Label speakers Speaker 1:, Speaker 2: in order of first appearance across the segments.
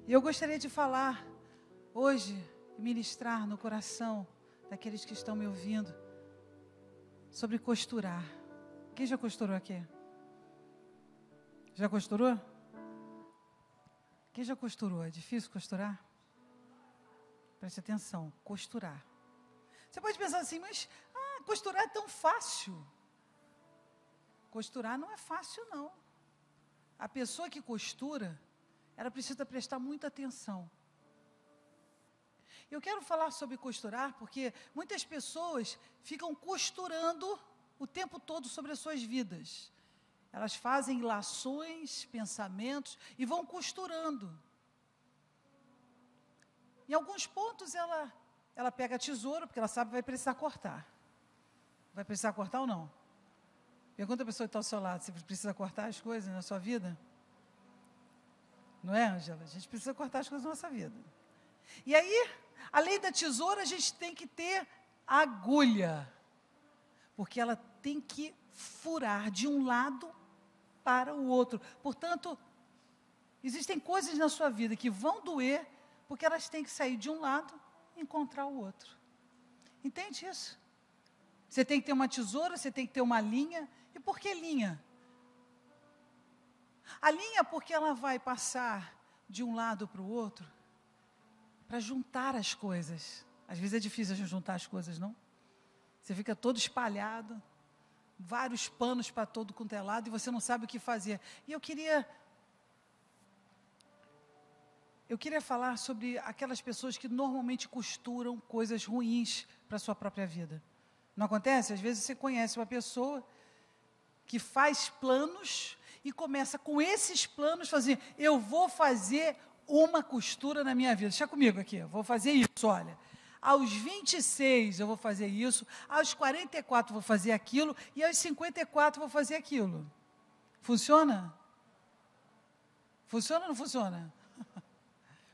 Speaker 1: E eu gostaria de falar hoje, ministrar no coração daqueles que estão me ouvindo, sobre costurar. Quem já costurou aqui? Já costurou? Quem já costurou? É difícil costurar? Preste atenção, costurar. Você pode pensar assim, mas costurar é tão fácil. Costurar não é fácil, não. A pessoa que costura, ela precisa prestar muita atenção. Eu quero falar sobre costurar, porque muitas pessoas ficam costurando o tempo todo sobre as suas vidas. Elas fazem lações, pensamentos e vão costurando. Em alguns pontos ela pega a tesoura, porque ela sabe que vai precisar cortar. Vai precisar cortar ou não? Pergunta a pessoa que está ao seu lado, você precisa cortar as coisas na sua vida? Não é, Ângela? A gente precisa cortar as coisas na nossa vida. E aí, além da tesoura, a gente tem que ter agulha. Porque ela tem que furar de um lado para o outro. Portanto, existem coisas na sua vida que vão doer, porque elas têm que sair de um lado e encontrar o outro. Entende isso? Você tem que ter uma tesoura, você tem que ter uma linha. E por que linha? A linha porque ela vai passar de um lado para o outro para juntar as coisas. Às vezes é difícil a gente juntar as coisas, não? Você fica todo espalhado, vários panos para todo quanto é lado e você não sabe o que fazer. E eu queria falar sobre aquelas pessoas que normalmente costuram coisas ruins para a sua própria vida. Não acontece? Às vezes você conhece uma pessoa que faz planos e começa com esses planos fazer, eu vou fazer uma costura na minha vida. Deixa comigo aqui, eu vou fazer isso, olha. Aos 26 eu vou fazer isso, aos 44 eu vou fazer aquilo, e aos 54 eu vou fazer aquilo. Funciona? Funciona ou não funciona?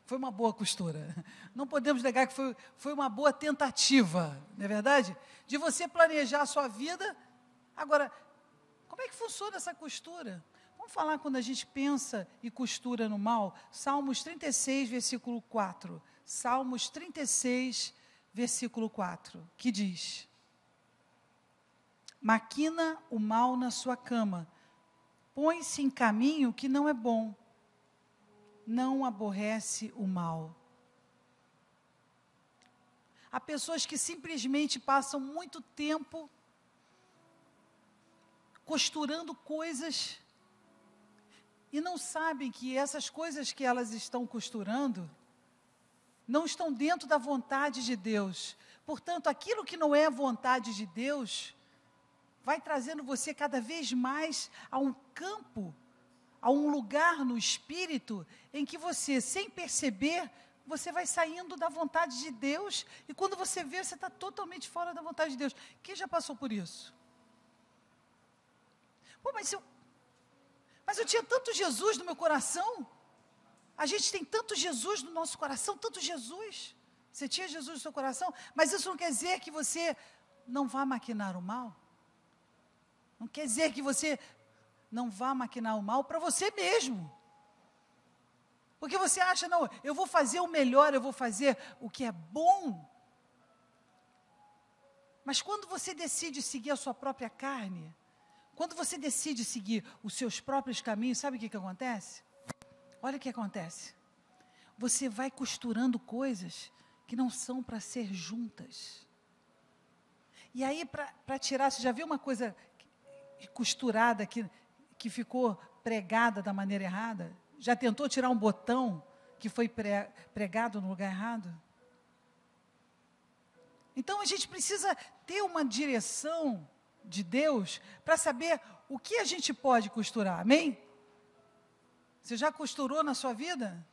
Speaker 1: Foi uma boa costura. Não podemos negar que foi uma boa tentativa, não é verdade? De você planejar a sua vida. Agora, como é que funciona essa costura? Vamos falar quando a gente pensa e costura no mal. Salmos 36, versículo 4. Salmos 36, versículo 4, que diz: maquina o mal na sua cama, põe-se em caminho que não é bom, não aborrece o mal. Há pessoas que simplesmente passam muito tempo costurando coisas e não sabem que essas coisas que elas estão costurando não estão dentro da vontade de Deus. Portanto, aquilo que não é a vontade de Deus vai trazendo você cada vez mais a um campo, a um lugar no espírito em que você, sem perceber, você vai saindo da vontade de Deus e quando você vê, você está totalmente fora da vontade de Deus. Quem já passou por isso? Pô, mas eu tinha tanto Jesus no meu coração. A gente tem tanto Jesus no nosso coração, tanto Jesus. Você tinha Jesus no seu coração, mas isso não quer dizer que você não vá maquinar o mal. Não quer dizer que você não vá maquinar o mal para você mesmo. Porque você acha, não, eu vou fazer o melhor, eu vou fazer o que é bom. Mas quando você decide seguir a sua própria carne, quando você decide seguir os seus próprios caminhos, sabe o que acontece? Olha o que acontece. Você vai costurando coisas que não são para ser juntas. E aí, para tirar, você já viu uma coisa costurada que ficou pregada da maneira errada? Já tentou tirar um botão que foi pregado no lugar errado? Então, a gente precisa ter uma direção de Deus para saber o que a gente pode costurar, amém? Você já costurou na sua vida?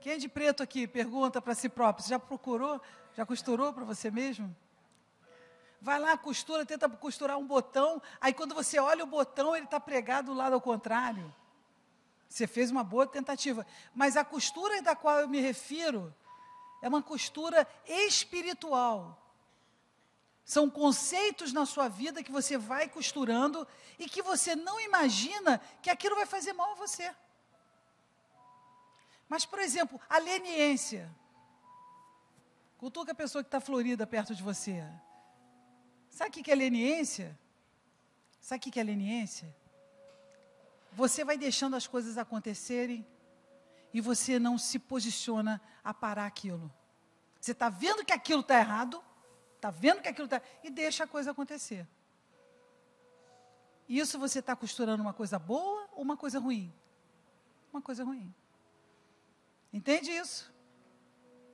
Speaker 1: Quem é de preto aqui? Pergunta para si próprio, você já procurou? Já costurou para você mesmo? Vai lá, costura, tenta costurar um botão, aí quando você olha o botão, ele está pregado do lado ao contrário. Você fez uma boa tentativa, mas a costura da qual eu me refiro é uma costura espiritual. São conceitos na sua vida que você vai costurando e que você não imagina que aquilo vai fazer mal a você. Mas, por exemplo, a leniência. Cutuca a pessoa que está florida perto de você. Sabe o que é leniência? Sabe o que é leniência? Você vai deixando as coisas acontecerem e você não se posiciona a parar aquilo. Você está vendo que aquilo está errado, e deixa a coisa acontecer. Isso você está costurando uma coisa boa ou uma coisa ruim? Uma coisa ruim. Entende isso?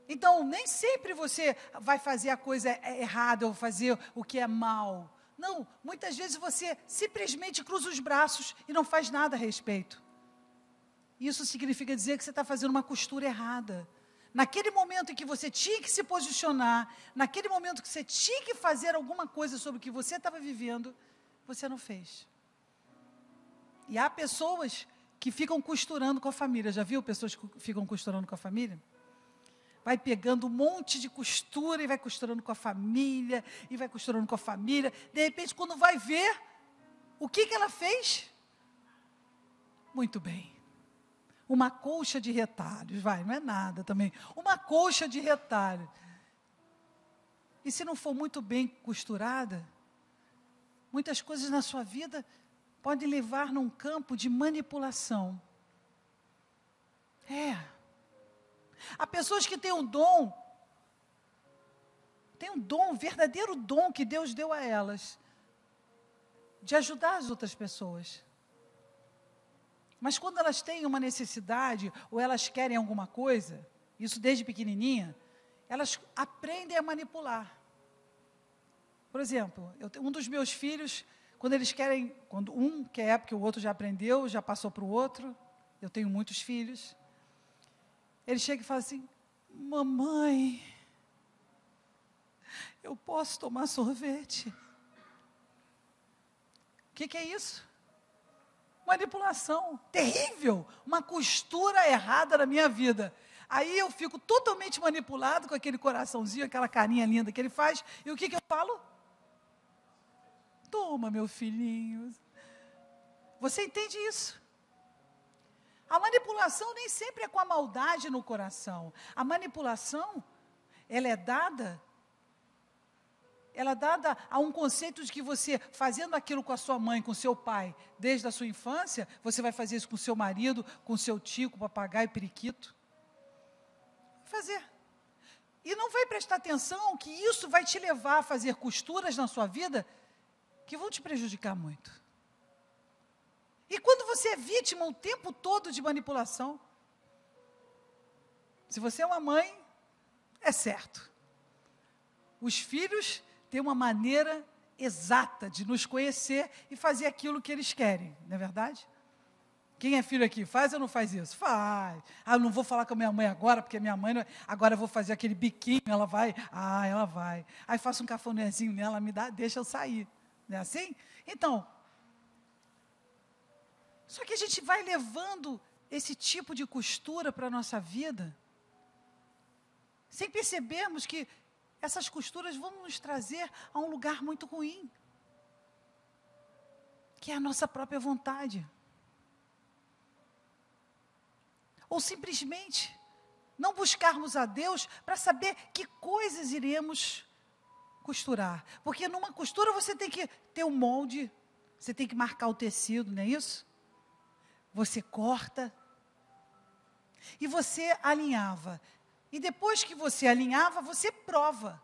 Speaker 1: Então, nem sempre você vai fazer a coisa errada ou fazer o que é mal. Não, muitas vezes você simplesmente cruza os braços e não faz nada a respeito. Isso significa dizer que você está fazendo uma costura errada. Naquele momento em que você tinha que se posicionar, naquele momento que você tinha que fazer alguma coisa sobre o que você estava vivendo, você não fez. E há pessoas que ficam costurando com a família. Já viu pessoas que ficam costurando com a família? Vai pegando um monte de costura e vai costurando com a família, e vai costurando com a família. De repente, quando vai ver, o que ela fez? Muito bem. Uma colcha de retalhos, não é nada também. Uma colcha de retalhos. E se não for muito bem costurada, muitas coisas na sua vida podem levar num campo de manipulação. Há pessoas que têm um dom, um verdadeiro dom que Deus deu a elas, de ajudar as outras pessoas. Mas quando elas têm uma necessidade, ou elas querem alguma coisa, isso desde pequenininha, elas aprendem a manipular. Por exemplo, um dos meus filhos, quando um quer, porque o outro já aprendeu, já passou para o outro, eu tenho muitos filhos, ele chega e fala assim: mamãe, eu posso tomar sorvete? O que é isso? Manipulação terrível, uma costura errada na minha vida. Aí eu fico totalmente manipulado com aquele coraçãozinho, aquela carinha linda que ele faz, e o que eu falo? Toma, meu filhinho. Você entende isso? A manipulação nem sempre é com a maldade no coração. A manipulação, ela é dada a um conceito de que você, fazendo aquilo com a sua mãe, com o seu pai, desde a sua infância, você vai fazer isso com o seu marido, com o seu tio, com o papagaio, periquito. Fazer. E não vai prestar atenção que isso vai te levar a fazer costuras na sua vida que vão te prejudicar muito. E quando você é vítima o tempo todo de manipulação, se você é uma mãe, é certo. Os filhos têm uma maneira exata de nos conhecer e fazer aquilo que eles querem, não é verdade? Quem é filho aqui, faz ou não faz isso? Faz. Eu não vou falar com a minha mãe agora, porque a minha mãe, agora eu vou fazer aquele biquinho, ela vai? Ela vai. Aí faço um cafunézinho nela, me dá, deixa eu sair. Não é assim? Então, só que a gente vai levando esse tipo de costura para a nossa vida, sem percebermos que essas costuras vão nos trazer a um lugar muito ruim, que é a nossa própria vontade. Ou simplesmente não buscarmos a Deus para saber que coisas iremos costurar. Porque numa costura você tem que ter um molde, você tem que marcar o tecido, não é isso? Você corta e você alinhava. E depois que você alinhava, você prova.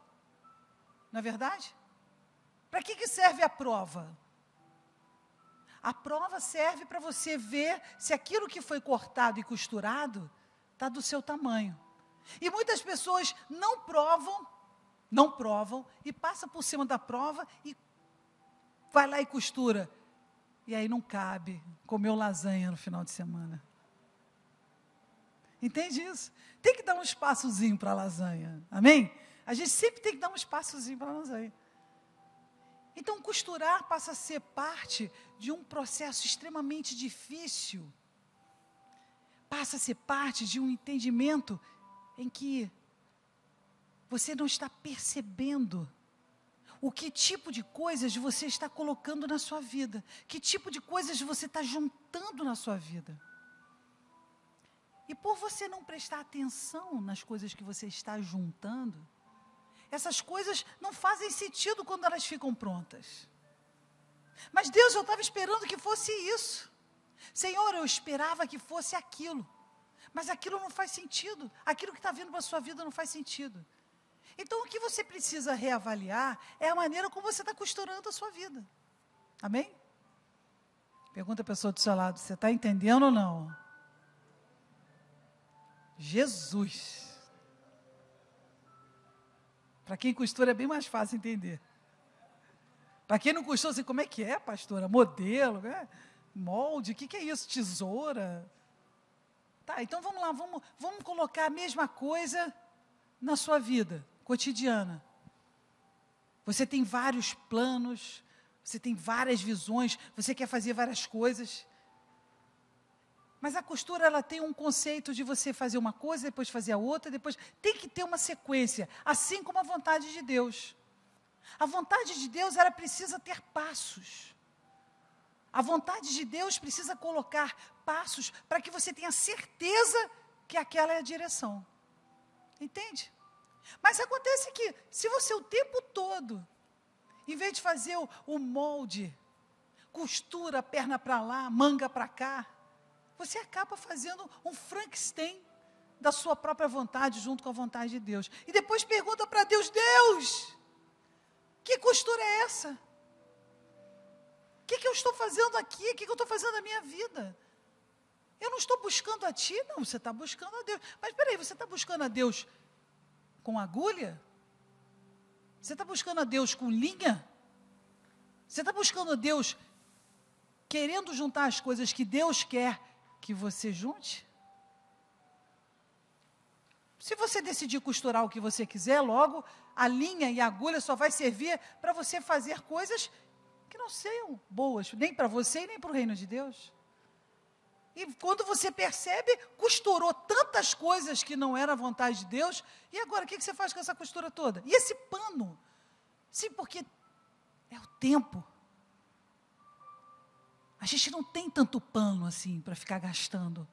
Speaker 1: Não é verdade? Para que serve a prova? A prova serve para você ver se aquilo que foi cortado e costurado está do seu tamanho. E muitas pessoas não provam e passa por cima da prova e vai lá e costura. E aí não cabe, comeu lasanha no final de semana. Entende isso? Tem que dar um espaçozinho para a lasanha, amém? A gente sempre tem que dar um espaçozinho para a lasanha. Então, costurar passa a ser parte de um processo extremamente difícil. Passa a ser parte de um entendimento em que você não está percebendo o que tipo de coisas você está colocando na sua vida, que tipo de coisas você está juntando na sua vida. E por você não prestar atenção nas coisas que você está juntando, essas coisas não fazem sentido quando elas ficam prontas. Mas Deus, eu estava esperando que fosse isso. Senhor, eu esperava que fosse aquilo. Mas aquilo não faz sentido. Aquilo que está vindo para a sua vida não faz sentido. Então, o que você precisa reavaliar é a maneira como você está costurando a sua vida. Amém? Pergunta a pessoa do seu lado, você está entendendo ou não? Jesus. Para quem costura é bem mais fácil entender. Para quem não costura, assim, como é que é, pastora? Modelo, né? Molde, o que é isso? Tesoura? Tá, então vamos lá, vamos colocar a mesma coisa na sua vida cotidiana. Você tem vários planos, você tem várias visões, você quer fazer várias coisas. Mas a costura, ela tem um conceito de você fazer uma coisa, depois fazer a outra, depois tem que ter uma sequência, assim como a vontade de Deus. A vontade de Deus, ela precisa ter passos. A vontade de Deus precisa colocar passos para que você tenha certeza que aquela é a direção. Entende? Mas acontece que, se você o tempo todo, em vez de fazer o molde, costura a perna para lá, manga para cá, você acaba fazendo um Frankenstein da sua própria vontade junto com a vontade de Deus. E depois pergunta para Deus, Deus, que costura é essa? O que eu estou fazendo aqui? O que eu estou fazendo na minha vida? Eu não estou buscando a Ti? Não, você está buscando a Deus. Mas espera aí, você está buscando a Deus com agulha? Você está buscando a Deus com linha? Você está buscando a Deus querendo juntar as coisas que Deus quer que você junte? Se você decidir costurar o que você quiser, logo a linha e a agulha só vai servir para você fazer coisas que não sejam boas, nem para você e nem para o reino de Deus. E quando você percebe, costurou tantas coisas que não era a vontade de Deus, e agora o que você faz com essa costura toda? E esse pano? Sim, porque é o tempo. A gente não tem tanto pano assim para ficar gastando.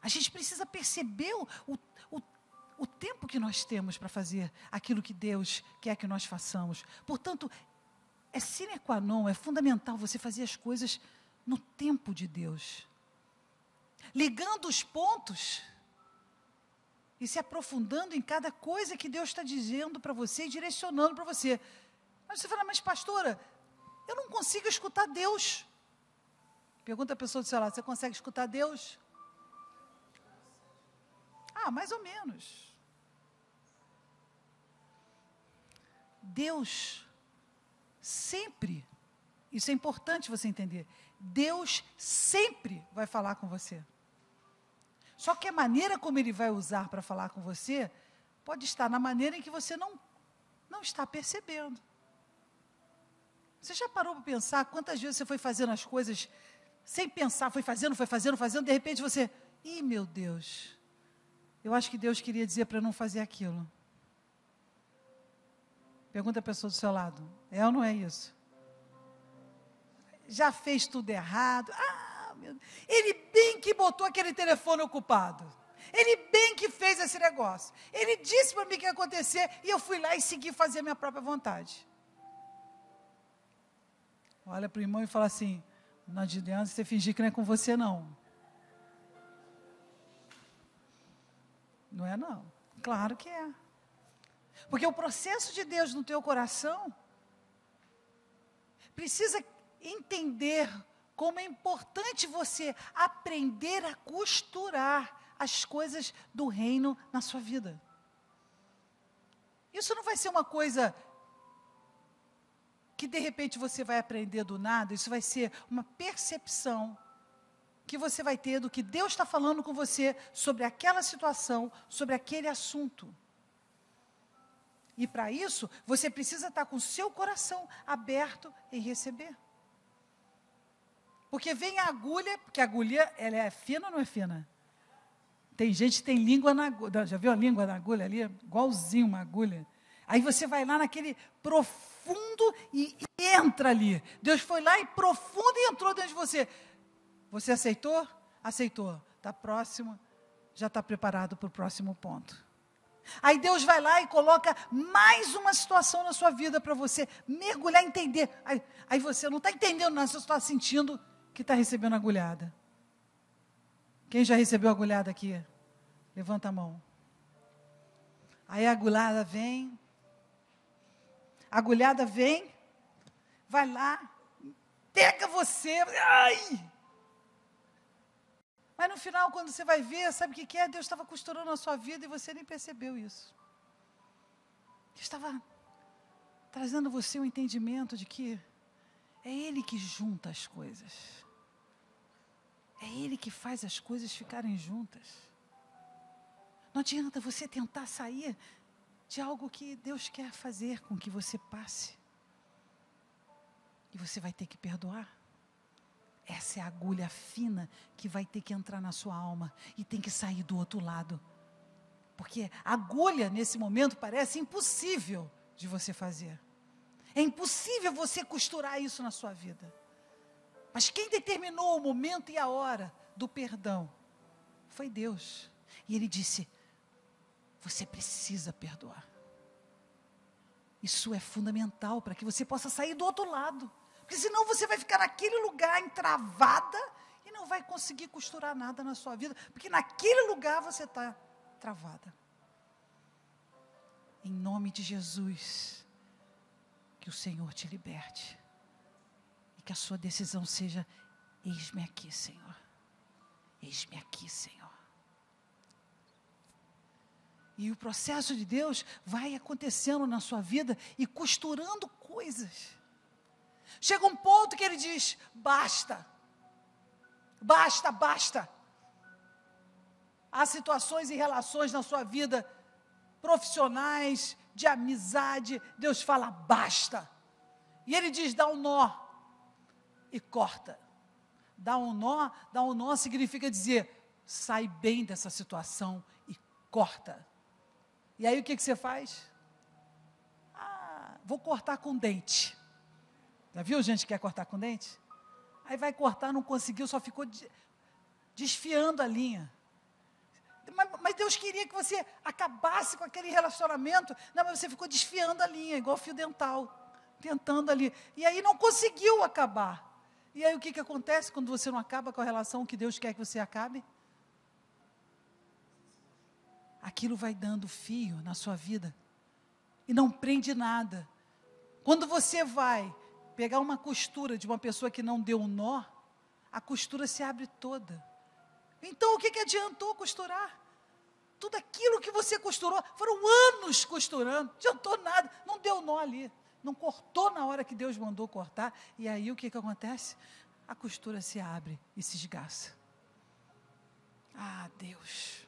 Speaker 1: A gente precisa perceber o tempo que nós temos para fazer aquilo que Deus quer que nós façamos. Portanto, é sine qua non, é fundamental você fazer as coisas no tempo de Deus. Ligando os pontos e se aprofundando em cada coisa que Deus está dizendo para você e direcionando para você. Mas você fala, mas pastora, eu não consigo escutar Deus. Pergunta a pessoa do seu lado, você consegue escutar Deus? Ah, mais ou menos. Deus sempre, isso é importante você entender, Deus sempre vai falar com você. Só que a maneira como Ele vai usar para falar com você, pode estar na maneira em que você não está percebendo. Você já parou para pensar quantas vezes você foi fazendo as coisas sem pensar, foi fazendo, de repente você, meu Deus, eu acho que Deus queria dizer para eu não fazer aquilo. Pergunta a pessoa do seu lado, é ou não é isso? Já fez tudo errado, meu Deus. Ele bem que botou aquele telefone ocupado, ele bem que fez esse negócio, ele disse para mim que ia acontecer, e eu fui lá e segui fazer a minha própria vontade. Olha para o irmão e fala assim, não adianta você fingir que não é com você não. Não é não, claro que é. Porque o processo de Deus no teu coração precisa entender como é importante você aprender a costurar as coisas do reino na sua vida. Isso não vai ser uma coisa que de repente você vai aprender do nada, isso vai ser uma percepção que você vai ter do que Deus está falando com você sobre aquela situação, sobre aquele assunto. E para isso, você precisa estar com o seu coração aberto em receber. Porque vem a agulha, porque a agulha, ela é fina ou não é fina? Tem gente que tem língua na agulha, já viu a língua na agulha ali? Igualzinho uma agulha. Aí você vai lá naquele profundo e entra ali. Deus foi lá e profundo e entrou dentro de você. Você aceitou? Aceitou. Está próximo. já está preparado para o próximo ponto. Aí Deus vai lá e coloca mais uma situação na sua vida para você mergulhar e entender. Aí você não está entendendo nada, você está sentindo que está recebendo agulhada. Quem já recebeu agulhada aqui? Levanta a mão. Aí a agulhada vem, vai lá, pega você, ai! Mas no final, quando você vai ver, sabe o que é? Deus estava costurando a sua vida e você nem percebeu isso. Deus estava trazendo a você um entendimento de que é Ele que junta as coisas. É Ele que faz as coisas ficarem juntas. Não adianta você tentar sair de algo que Deus quer fazer com que você passe. E você vai ter que perdoar. Essa é a agulha fina que vai ter que entrar na sua alma e tem que sair do outro lado. Porque a agulha, nesse momento, parece impossível de você fazer. É impossível você costurar isso na sua vida. Mas quem determinou o momento e a hora do perdão foi Deus. E Ele disse, você precisa perdoar. Isso é fundamental para que você possa sair do outro lado. Porque senão você vai ficar naquele lugar entravada e não vai conseguir costurar nada na sua vida. Porque naquele lugar você está travada. Em nome de Jesus, que o Senhor te liberte. E que a sua decisão seja, eis-me aqui, Senhor. Eis-me aqui, Senhor. E o processo de Deus vai acontecendo na sua vida e costurando coisas. Chega um ponto que Ele diz, basta. Basta, basta. Há situações e relações na sua vida, profissionais, de amizade, Deus fala, basta. E Ele diz, dá um nó e corta. Dar um nó significa dizer, sai bem dessa situação e corta. E aí o que você faz? Vou cortar com dente. Já viu gente que quer cortar com dente? Aí vai cortar, não conseguiu, só ficou desfiando a linha. Mas Deus queria que você acabasse com aquele relacionamento. Não, mas você ficou desfiando a linha, igual fio dental, tentando ali. E aí não conseguiu acabar. E aí o que acontece quando você não acaba com a relação que Deus quer que você acabe? Aquilo vai dando fio na sua vida. E não prende nada. Quando você vai pegar uma costura de uma pessoa que não deu um nó, a costura se abre toda. Então o que adiantou costurar? Tudo aquilo que você costurou, foram anos costurando, não adiantou nada, não deu nó ali, não cortou na hora que Deus mandou cortar, e aí o que acontece? A costura se abre e se esgaça. Deus,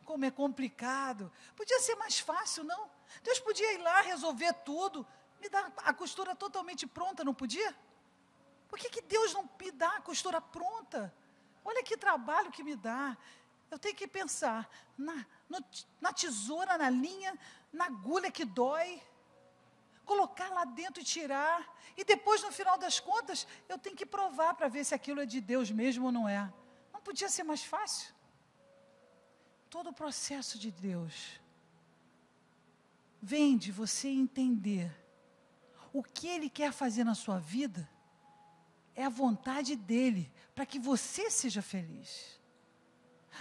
Speaker 1: como é complicado, podia ser mais fácil, não? Deus podia ir lá resolver tudo, me dar a costura totalmente pronta, não podia? Por que Deus não me dá a costura pronta? Olha que trabalho que me dá. Eu tenho que pensar na tesoura, na linha, na agulha que dói, colocar lá dentro e tirar, e depois, no final das contas, eu tenho que provar para ver se aquilo é de Deus mesmo ou não é. Não podia ser mais fácil? Todo o processo de Deus vem de você entender o que Ele quer fazer na sua vida é a vontade dEle, para que você seja feliz.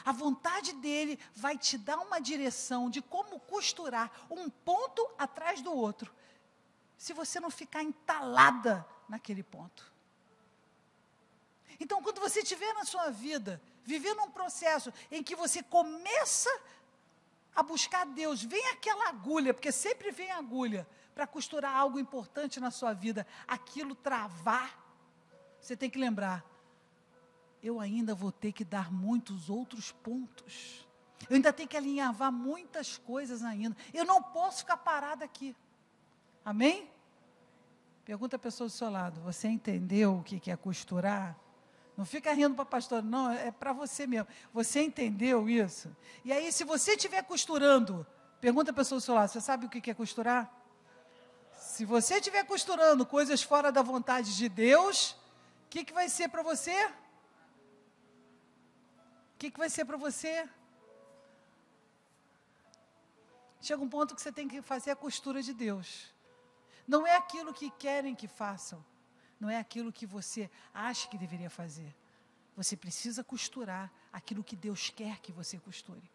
Speaker 1: A vontade dEle vai te dar uma direção de como costurar um ponto atrás do outro, se você não ficar entalada naquele ponto. Então, quando você estiver na sua vida, vivendo um processo em que você começa a buscar Deus, vem aquela agulha, porque sempre vem agulha, para costurar algo importante na sua vida, aquilo travar, você tem que lembrar, eu ainda vou ter que dar muitos outros pontos, eu ainda tenho que alinhavar muitas coisas ainda, eu não posso ficar parada aqui, amém? Pergunta a pessoa do seu lado, você entendeu o que é costurar? Não fica rindo para a pastora, não, é para você mesmo, você entendeu isso? E aí, se você estiver costurando, pergunta a pessoa do seu lado, você sabe o que é costurar? Se você estiver costurando coisas fora da vontade de Deus, o que vai ser para você? O que vai ser para você? chega um ponto que você tem que fazer a costura de Deus. Não é aquilo que querem que façam, não é aquilo que você acha que deveria fazer. Você precisa costurar aquilo que Deus quer que você costure.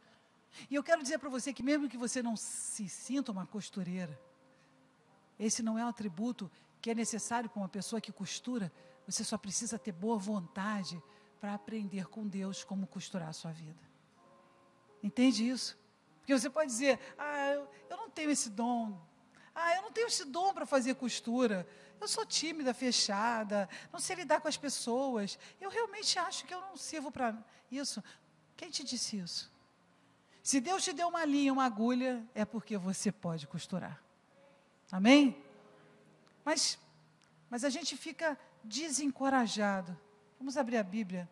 Speaker 1: E eu quero dizer para você que mesmo que você não se sinta uma costureira, esse não é um atributo que é necessário para uma pessoa que costura. Você só precisa ter boa vontade para aprender com Deus como costurar a sua vida. Entende isso? Porque você pode dizer, eu não tenho esse dom. Eu não tenho esse dom para fazer costura. Eu sou tímida, fechada, não sei lidar com as pessoas. Eu realmente acho que eu não sirvo para isso. Quem te disse isso? Se Deus te deu uma linha, uma agulha, é porque você pode costurar. Amém? Mas a gente fica desencorajado. Vamos abrir a Bíblia.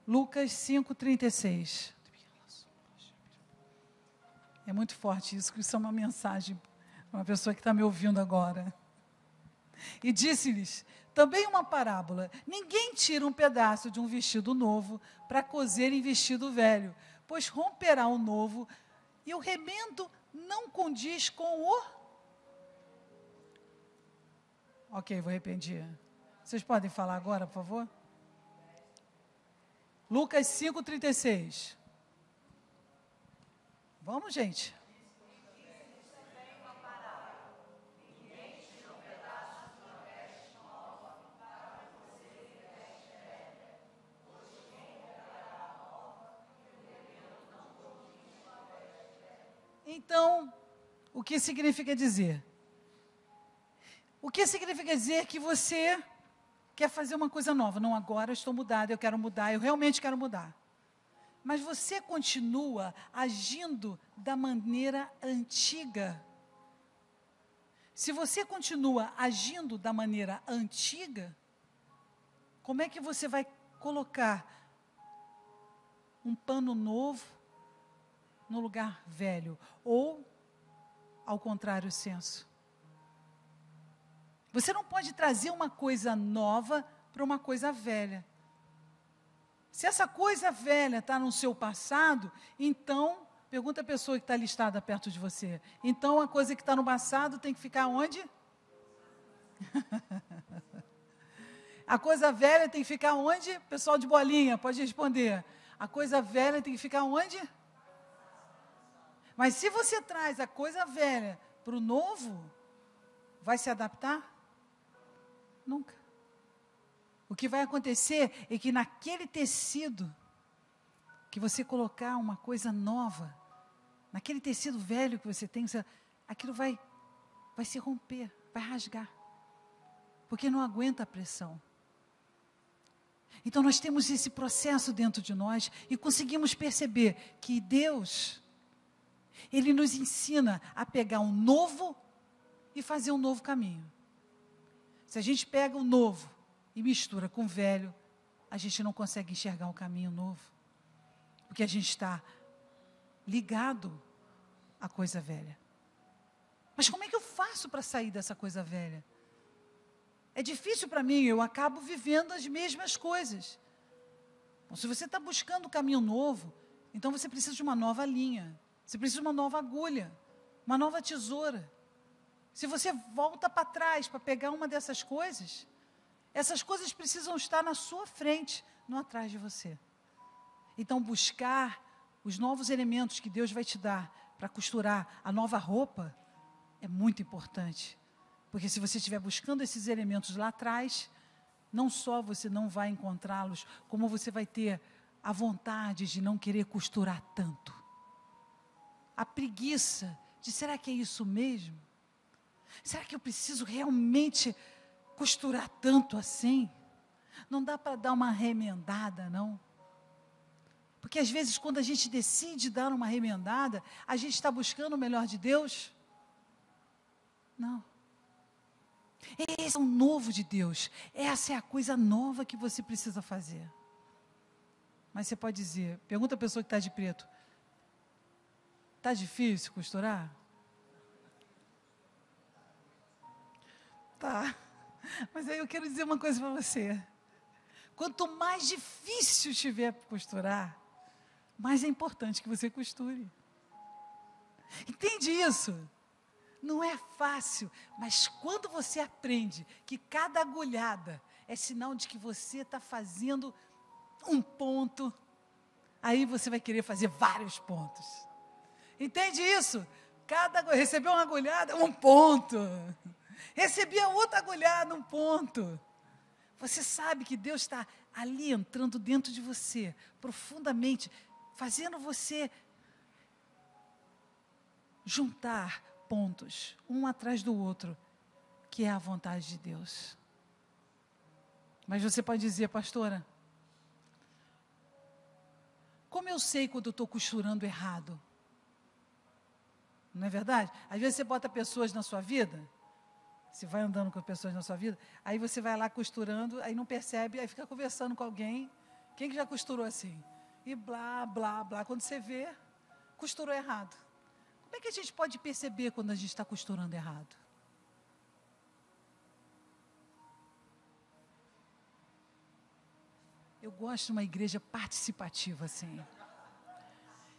Speaker 1: Lucas 5:36. É muito forte isso, que isso é uma mensagem para uma pessoa que está me ouvindo agora. E disse-lhes também uma parábola: ninguém tira um pedaço de um vestido novo para coser em vestido velho, pois romperá o novo e o remendo não condiz com o... Ok, vou repetir. Vocês podem falar agora, por favor? Lucas 5:36. Vamos, gente. Então, o que significa dizer? O que significa dizer que você quer fazer uma coisa nova? Não, agora eu estou mudada, eu quero mudar, eu realmente quero mudar. Mas você continua agindo da maneira antiga. Se você continua agindo da maneira antiga, como é que você vai colocar um pano novo no lugar velho? Ou, ao contrário, o senso? Você não pode trazer uma coisa nova para uma coisa velha. Se essa coisa velha está no seu passado, então, pergunta a pessoa que está listada perto de você. Então, a coisa que está no passado tem que ficar onde? A coisa velha tem que ficar onde? Pessoal de bolinha, pode responder. A coisa velha tem que ficar onde? Mas se você traz a coisa velha para o novo, vai se adaptar? Nunca. O que vai acontecer é que naquele tecido, que você colocar uma coisa nova, naquele tecido velho que você tem, aquilo vai se romper, vai rasgar. Porque não aguenta a pressão. Então nós temos esse processo dentro de nós e conseguimos perceber que Deus, Ele nos ensina a pegar um novo e fazer um novo caminho. Se a gente pega o novo e mistura com o velho, a gente não consegue enxergar um caminho novo. Porque a gente está ligado à coisa velha. Mas como é que eu faço para sair dessa coisa velha? É difícil para mim, eu acabo vivendo as mesmas coisas. Bom, se você está buscando um caminho novo, então você precisa de uma nova linha. Você precisa de uma nova agulha, uma nova tesoura. Se você volta para trás para pegar uma dessas coisas, essas coisas precisam estar na sua frente, não atrás de você. Então, buscar os novos elementos que Deus vai te dar para costurar a nova roupa é muito importante. Porque se você estiver buscando esses elementos lá atrás, não só você não vai encontrá-los, como você vai ter a vontade de não querer costurar tanto. A preguiça de, será que é isso mesmo? Será que eu preciso realmente costurar tanto assim? Não dá para dar uma remendada, não? Porque às vezes quando a gente decide dar uma remendada, a gente está buscando o melhor de Deus? Não. Esse é o novo de Deus. Essa é a coisa nova que você precisa fazer. Mas você pode dizer, pergunta a pessoa que está de preto, está difícil costurar? Tá. Mas aí eu quero dizer uma coisa para você. Quanto mais difícil estiver para costurar, mais é importante que você costure. Entende isso? Não é fácil, mas quando você aprende que cada agulhada é sinal de que você está fazendo um ponto, aí você vai querer fazer vários pontos. Entende isso? Recebeu uma agulhada, um ponto. Recebi a outra agulhada, um ponto. Você sabe que Deus está ali entrando dentro de você, profundamente, fazendo você juntar pontos, um atrás do outro, que é a vontade de Deus. Mas você pode dizer, pastora, como eu sei quando eu estou costurando errado? Não é verdade? Às vezes você bota pessoas na sua vida, você vai andando com pessoas na sua vida, aí você vai lá costurando, aí não percebe, aí fica conversando com alguém. Quem que já costurou assim? E blá, blá, blá. Quando você vê, costurou errado. Como é que a gente pode perceber quando a gente está costurando errado? Eu gosto de uma igreja participativa assim.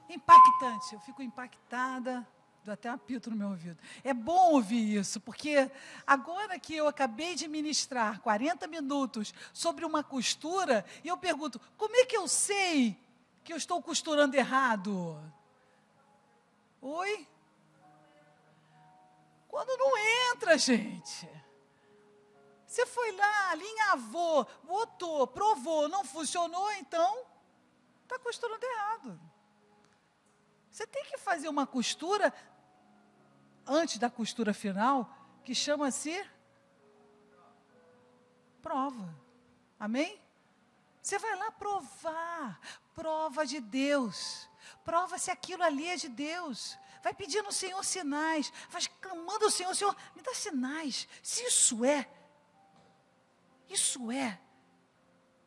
Speaker 1: Impactante, eu fico impactada. Deu até um apito no meu ouvido. É bom ouvir isso, porque agora que eu acabei de ministrar 40 minutos sobre uma costura, e eu pergunto, como é que eu sei que eu estou costurando errado? Oi? Quando não entra, gente. Você foi lá, alinhavou, botou, provou, não funcionou, então está costurando errado. Você tem que fazer uma costura antes da costura final, que chama-se prova. Amém? Você vai lá provar, prova de Deus. Prova se aquilo ali é de Deus. Vai pedindo ao Senhor sinais, vai clamando ao Senhor, Senhor, me dá sinais. Se isso é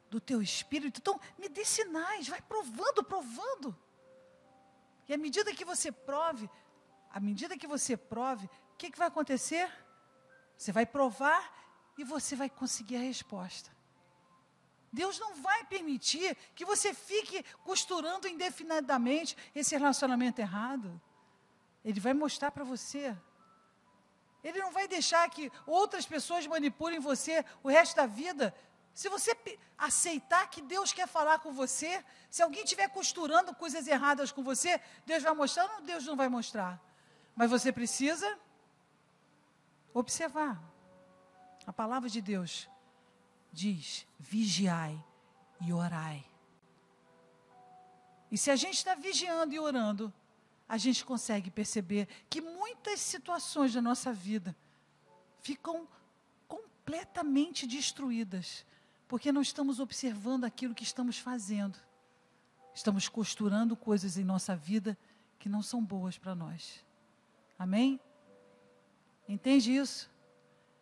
Speaker 1: do teu espírito, então me dê sinais, vai provando, provando. E à medida que você prove, o que vai acontecer? Você vai provar e você vai conseguir a resposta. Deus não vai permitir que você fique costurando indefinidamente esse relacionamento errado. Ele vai mostrar para você. Ele não vai deixar que outras pessoas manipulem você o resto da vida. Se você aceitar que Deus quer falar com você, se alguém estiver costurando coisas erradas com você, Deus vai mostrar ou Deus não vai mostrar? Mas você precisa observar. A palavra de Deus diz, vigiai e orai. E se a gente está vigiando e orando, a gente consegue perceber que muitas situações da nossa vida ficam completamente destruídas, porque não estamos observando aquilo que estamos fazendo. Estamos costurando coisas em nossa vida que não são boas para nós. Amém? Entende isso?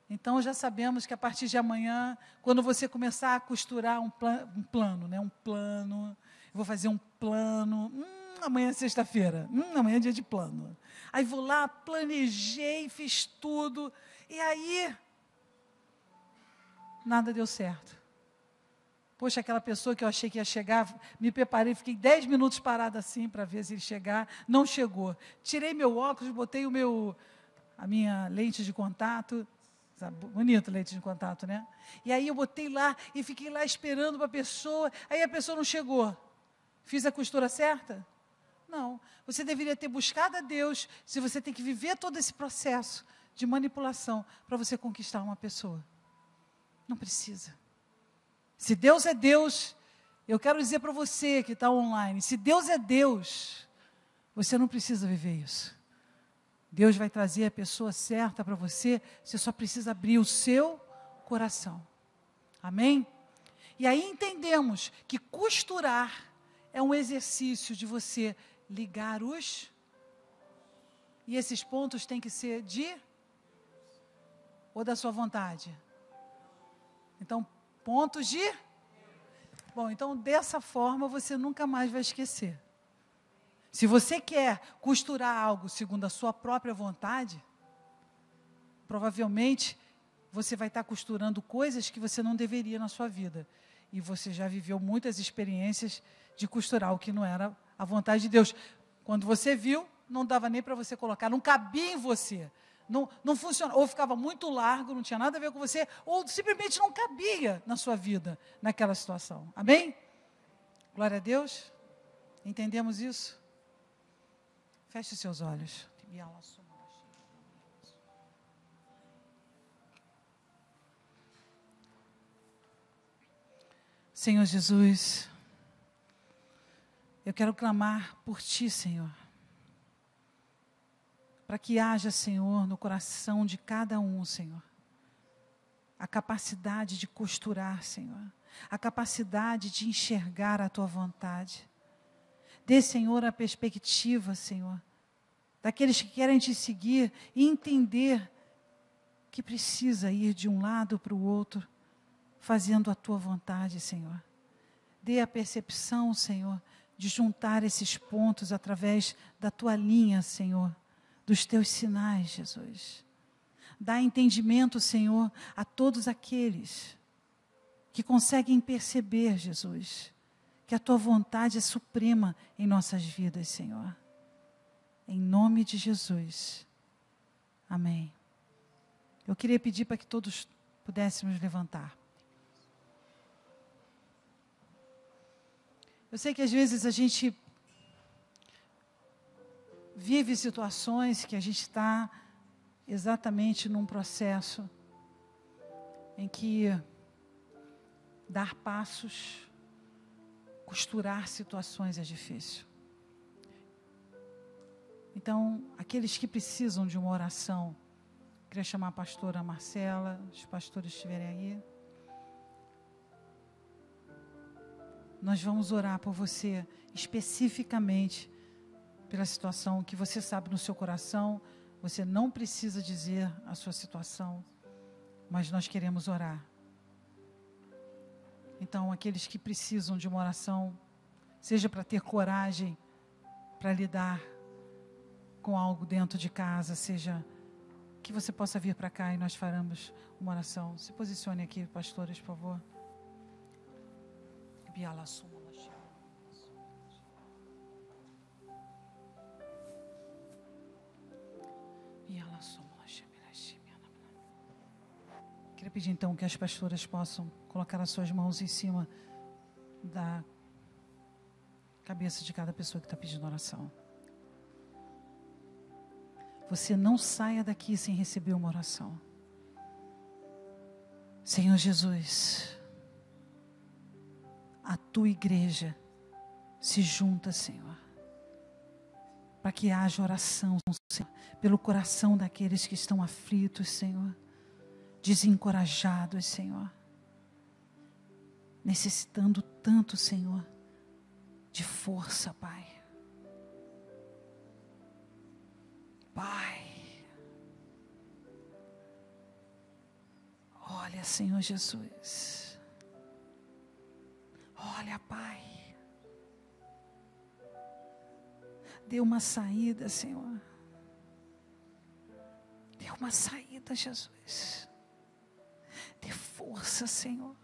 Speaker 1: Então já sabemos que a partir de amanhã, quando você começar a costurar um plano, eu vou fazer um plano, amanhã é sexta-feira, amanhã é dia de plano. Aí vou lá, planejei, fiz tudo, e aí, nada deu certo. Poxa, aquela pessoa que eu achei que ia chegar, me preparei, fiquei 10 minutos parada assim para ver se ele chegar, não chegou. Tirei meu óculos, botei a minha lente de contato, bonito lente de contato, né? E aí eu botei lá e fiquei lá esperando para a pessoa, aí a pessoa não chegou. Fiz a costura certa? Não. Você deveria ter buscado a Deus, se você tem que viver todo esse processo de manipulação para você conquistar uma pessoa. Não precisa. Se Deus é Deus, eu quero dizer para você que está online, se Deus é Deus, você não precisa viver isso. Deus vai trazer a pessoa certa para você, você só precisa abrir o seu coração. Amém? E aí entendemos que costurar é um exercício de você ligar e esses pontos têm que ser ou da sua vontade? Então, pontos Bom, então dessa forma você nunca mais vai esquecer. Se você quer costurar algo segundo a sua própria vontade, provavelmente você vai estar costurando coisas que você não deveria na sua vida. E você já viveu muitas experiências de costurar o que não era a vontade de Deus. Quando você viu, não dava nem para você colocar, não cabia em você. Não funciona. Ou ficava muito largo, não tinha nada a ver com você, ou simplesmente não cabia na sua vida, naquela situação. Amém? Glória a Deus. Entendemos isso? Feche os seus olhos. Senhor Jesus, eu quero clamar por Ti, Senhor, para que haja, Senhor, no coração de cada um, Senhor, a capacidade de costurar, Senhor, a capacidade de enxergar a Tua vontade. Dê, Senhor, a perspectiva, Senhor, daqueles que querem Te seguir e entender que precisa ir de um lado para o outro, fazendo a Tua vontade, Senhor. Dê a percepção, Senhor, de juntar esses pontos através da Tua linha, Senhor, dos Teus sinais, Jesus. Dá entendimento, Senhor, a todos aqueles que conseguem perceber, Jesus, que a Tua vontade é suprema em nossas vidas, Senhor. Em nome de Jesus. Amém. Eu queria pedir para que todos pudéssemos levantar. Eu sei que às vezes a gente vive situações que a gente está exatamente num processo em que dar passos, costurar situações é difícil. Então, aqueles que precisam de uma oração, queria chamar a pastora Marcela, os pastores estiverem aí. Nós vamos orar por você, especificamente pela situação que você sabe no seu coração. Você não precisa dizer a sua situação, mas nós queremos orar. Então, aqueles que precisam de uma oração, seja para ter coragem para lidar com algo dentro de casa, seja que você possa vir para cá e nós faremos uma oração. Se posicione aqui, pastores, por favor. Queria pedir então que as pastoras possam colocar as suas mãos em cima da cabeça de cada pessoa que está pedindo oração. Você não saia daqui sem receber uma oração. Senhor Jesus, a Tua igreja se junta, Senhor, para que haja oração, Senhor, pelo coração daqueles que estão aflitos, Senhor, desencorajados, Senhor, necessitando tanto, Senhor, de força, Pai. Pai, olha, Senhor Jesus, olha, Pai, dê uma saída, Senhor, dê uma saída, Jesus, dê força, Senhor.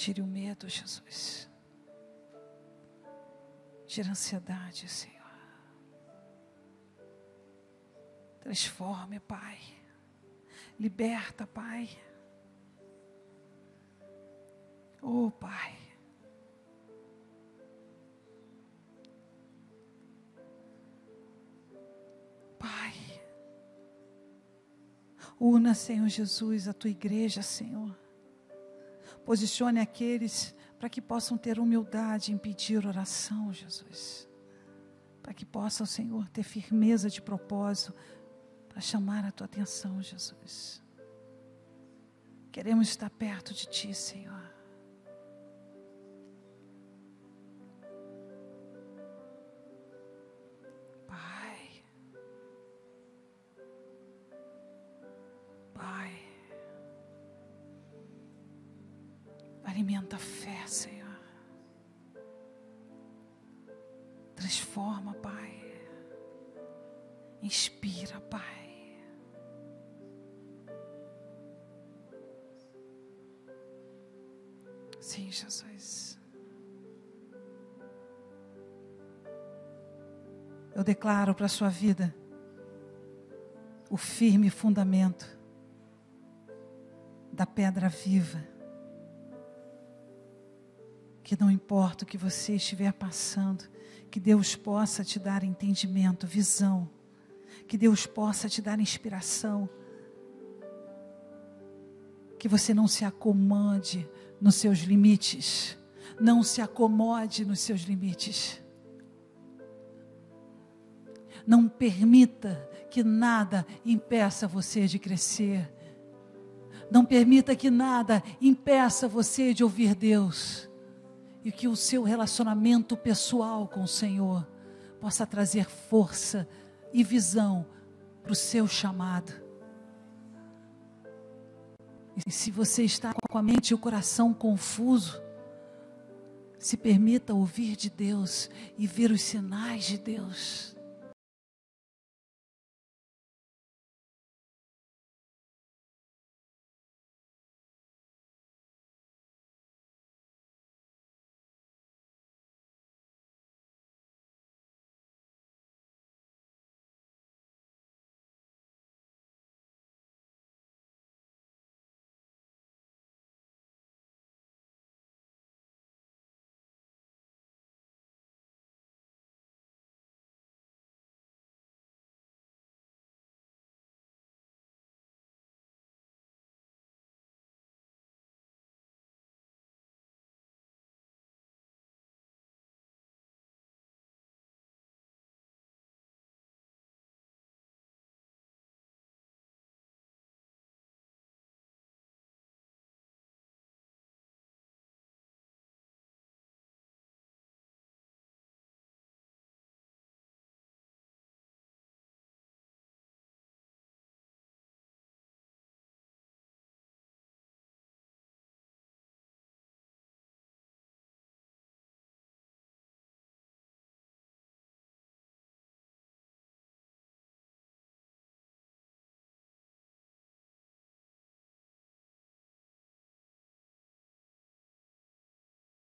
Speaker 1: Tire o medo, Jesus. Tire a ansiedade, Senhor. Transforme, Pai. Liberta, Pai. Oh, Pai. Una, Senhor Jesus, a tua igreja, Senhor. Posicione aqueles para que possam ter humildade em pedir oração, Jesus. Para que possam, Senhor, ter firmeza de propósito para chamar a tua atenção, Jesus. Queremos estar perto de ti, Senhor. Pai. Pai. Alimenta a fé, Senhor. Transforma, Pai. Inspira, Pai. Sim, Jesus. Eu declaro para a sua vida o firme fundamento da pedra viva. Que não importa o que você estiver passando, que Deus possa te dar entendimento, visão, que Deus possa te dar inspiração, que você não se acomode nos seus limites, não se acomode nos seus limites, não permita que nada impeça você de crescer, não permita que nada impeça você de ouvir Deus, e que o seu relacionamento pessoal com o Senhor possa trazer força e visão para o seu chamado. E se você está com a mente e o coração confuso, se permita ouvir de Deus e ver os sinais de Deus.